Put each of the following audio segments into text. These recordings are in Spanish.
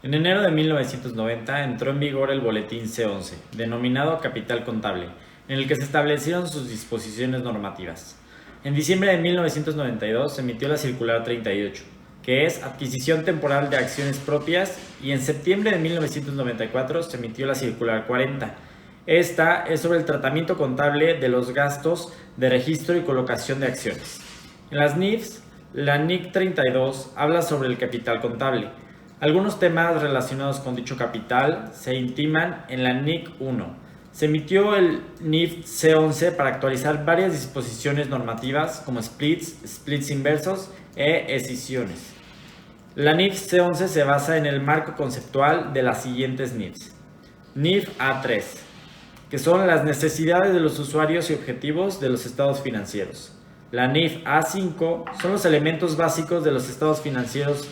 En enero de 1990 entró en vigor el Boletín C11, denominado Capital Contable, en el que se establecieron sus disposiciones normativas. En diciembre de 1992 se emitió la Circular 38, que es adquisición temporal de acciones propias, y en septiembre de 1994 se emitió la Circular 40. Esta es sobre el tratamiento contable de los gastos de registro y colocación de acciones. En las NIFs, la NIC 32 habla sobre el capital contable. Algunos temas relacionados con dicho capital se intiman en la NIC 1. Se emitió el NIF C11 para actualizar varias disposiciones normativas como splits inversos e escisiones. La NIF C11 se basa en el marco conceptual de las siguientes NIFs. NIF A3, que son las necesidades de los usuarios y objetivos de los estados financieros. La NIF A5 son los elementos básicos de los estados financieros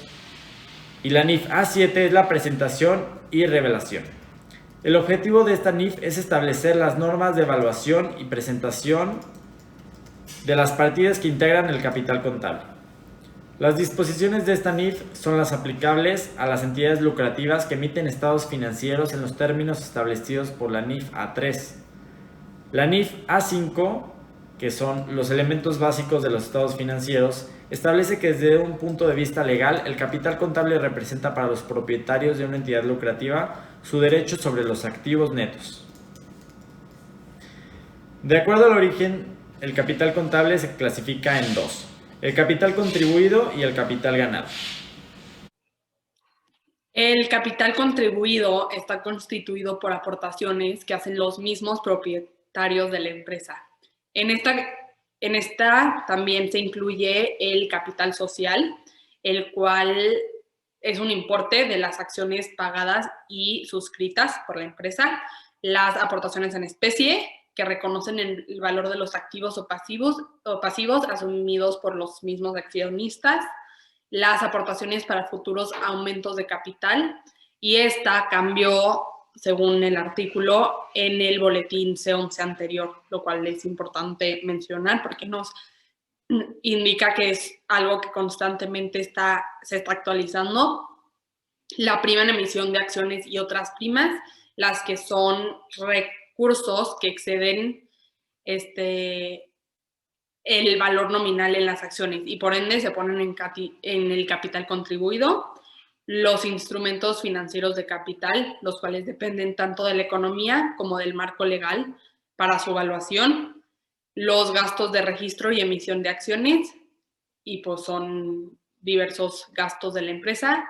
y la NIF A7 es la presentación y revelación. El objetivo de esta NIF es establecer las normas de evaluación y presentación de las partidas que integran el capital contable. Las disposiciones de esta NIF son las aplicables a las entidades lucrativas que emiten estados financieros en los términos establecidos por la NIF A3. La NIF A5, que son los elementos básicos de los estados financieros, establece que desde un punto de vista legal, el capital contable representa para los propietarios de una entidad lucrativa su derecho sobre los activos netos. De acuerdo al origen, el capital contable se clasifica en dos: el capital contribuido y el capital ganado. El capital contribuido está constituido por aportaciones que hacen los mismos propietarios de la empresa. En esta también se incluye el capital social, el cual es un importe de las acciones pagadas y suscritas por la empresa, las aportaciones en especie, que reconocen el valor de los activos o pasivos asumidos por los mismos accionistas, las aportaciones para futuros aumentos de capital, y esta cambió, según el artículo, en el boletín C11 anterior, lo cual es importante mencionar porque nos indica que es algo que constantemente se está actualizando. La prima en emisión de acciones y otras primas, las que son recursos que exceden el valor nominal en las acciones y por ende se ponen en el capital contribuido. Los instrumentos financieros de capital, los cuales dependen tanto de la economía como del marco legal para su evaluación. Los gastos de registro y emisión de acciones, y pues son diversos gastos de la empresa.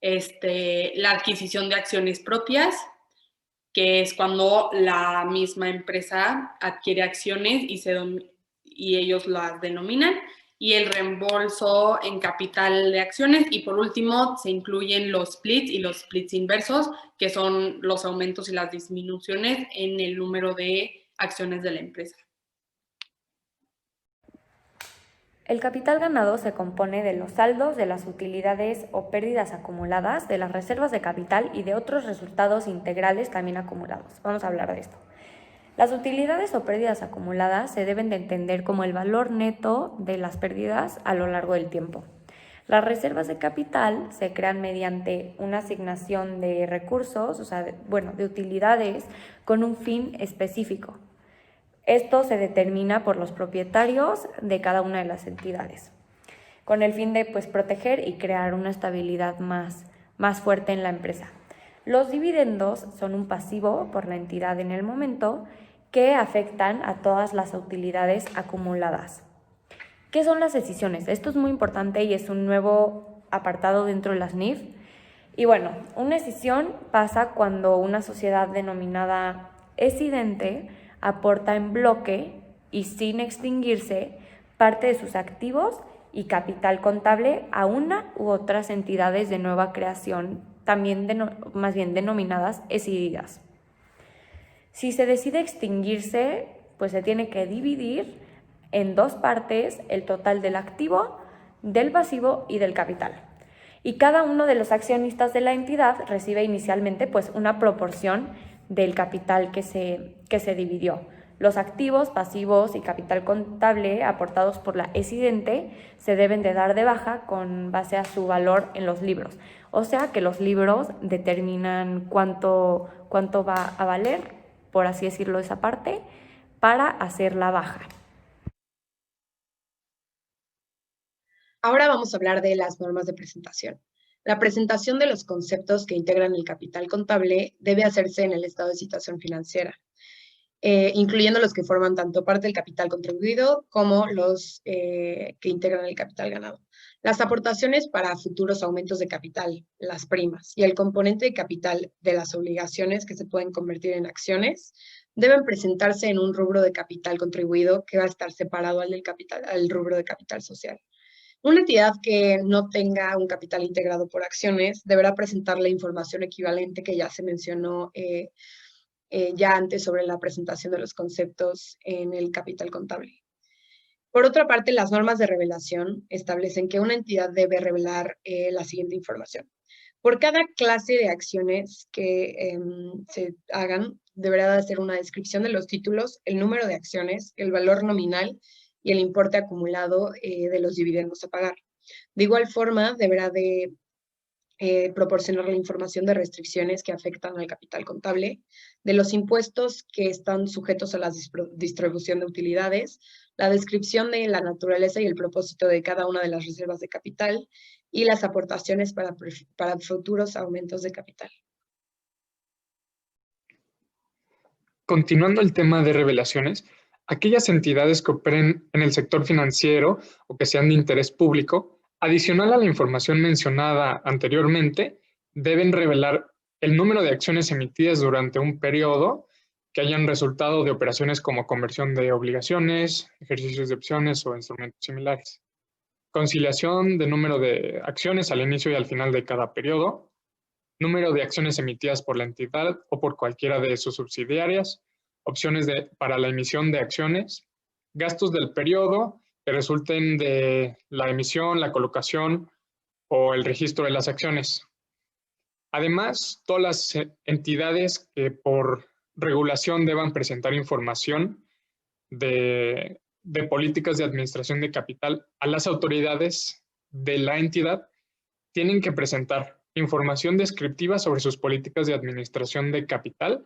La adquisición de acciones propias, que es cuando la misma empresa adquiere acciones y ellos las denominan, y el reembolso en capital de acciones, y por último se incluyen los splits y los splits inversos, que son los aumentos y las disminuciones en el número de acciones de la empresa. El capital ganado se compone de los saldos de las utilidades o pérdidas acumuladas, de las reservas de capital y de otros resultados integrales también acumulados. Vamos a hablar de esto. Las utilidades o pérdidas acumuladas se deben de entender como el valor neto de las pérdidas a lo largo del tiempo. Las reservas de capital se crean mediante una asignación de recursos, de utilidades con un fin específico. Esto se determina por los propietarios de cada una de las entidades, con el fin de proteger y crear una estabilidad más fuerte en la empresa. Los dividendos son un pasivo por la entidad en el momento que afectan a todas las utilidades acumuladas. ¿Qué son las escisiones? Esto es muy importante y es un nuevo apartado dentro de las NIF. Y bueno, una escisión pasa cuando una sociedad denominada escidente aporta en bloque y sin extinguirse parte de sus activos y capital contable a una u otras entidades de nueva creación, también más bien denominadas escididas. Si se decide extinguirse, pues se tiene que dividir en dos partes el total del activo, del pasivo y del capital. Y cada uno de los accionistas de la entidad recibe inicialmente una proporción del capital que se dividió. Los activos, pasivos y capital contable aportados por la exidente se deben de dar de baja con base a su valor en los libros. O sea que los libros determinan cuánto va a valer, por así decirlo, esa parte, para hacer la baja. Ahora vamos a hablar de las normas de presentación. La presentación de los conceptos que integran el capital contable debe hacerse en el estado de situación financiera, incluyendo los que forman tanto parte del capital contribuido como los que integran el capital ganado. Las aportaciones para futuros aumentos de capital, las primas, y el componente de capital de las obligaciones que se pueden convertir en acciones deben presentarse en un rubro de capital contribuido que va a estar separado al rubro de capital social. Una entidad que no tenga un capital integrado por acciones deberá presentar la información equivalente que ya se mencionó ya antes sobre la presentación de los conceptos en el capital contable. Por otra parte, las normas de revelación establecen que una entidad debe revelar la siguiente información. Por cada clase de acciones que se hagan, deberá hacer una descripción de los títulos, el número de acciones, el valor nominal y el importe acumulado de los dividendos a pagar. De igual forma, deberá de proporcionar la información de restricciones que afectan al capital contable, de los impuestos que están sujetos a la distribución de utilidades, la descripción de la naturaleza y el propósito de cada una de las reservas de capital y las aportaciones para futuros aumentos de capital. Continuando el tema de revelaciones, aquellas entidades que operen en el sector financiero o que sean de interés público, adicional a la información mencionada anteriormente, deben revelar el número de acciones emitidas durante un periodo que hayan resultado de operaciones como conversión de obligaciones, ejercicios de opciones o instrumentos similares. Conciliación de número de acciones al inicio y al final de cada periodo, número de acciones emitidas por la entidad o por cualquiera de sus subsidiarias, opciones para la emisión de acciones, gastos del periodo que resulten de la emisión, la colocación o el registro de las acciones. Además, todas las entidades que por regulación deban presentar información de políticas de administración de capital a las autoridades de la entidad tienen que presentar información descriptiva sobre sus políticas de administración de capital,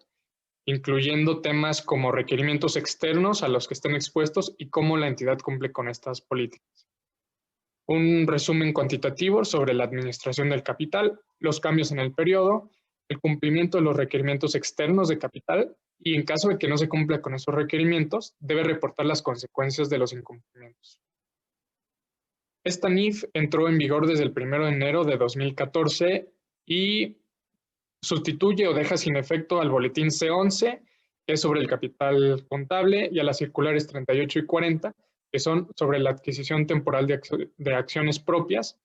incluyendo temas como requerimientos externos a los que estén expuestos y cómo la entidad cumple con estas políticas. Un resumen cuantitativo sobre la administración del capital, los cambios en el periodo, el cumplimiento de los requerimientos externos de capital y en caso de que no se cumpla con esos requerimientos, debe reportar las consecuencias de los incumplimientos. Esta NIF entró en vigor desde el 1 de enero de 2014 y sustituye o deja sin efecto al boletín C11, que es sobre el capital contable, y a las circulares 38 y 40, que son sobre la adquisición temporal de acciones propias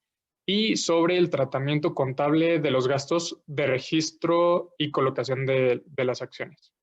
y sobre el tratamiento contable de los gastos de registro y colocación de las acciones.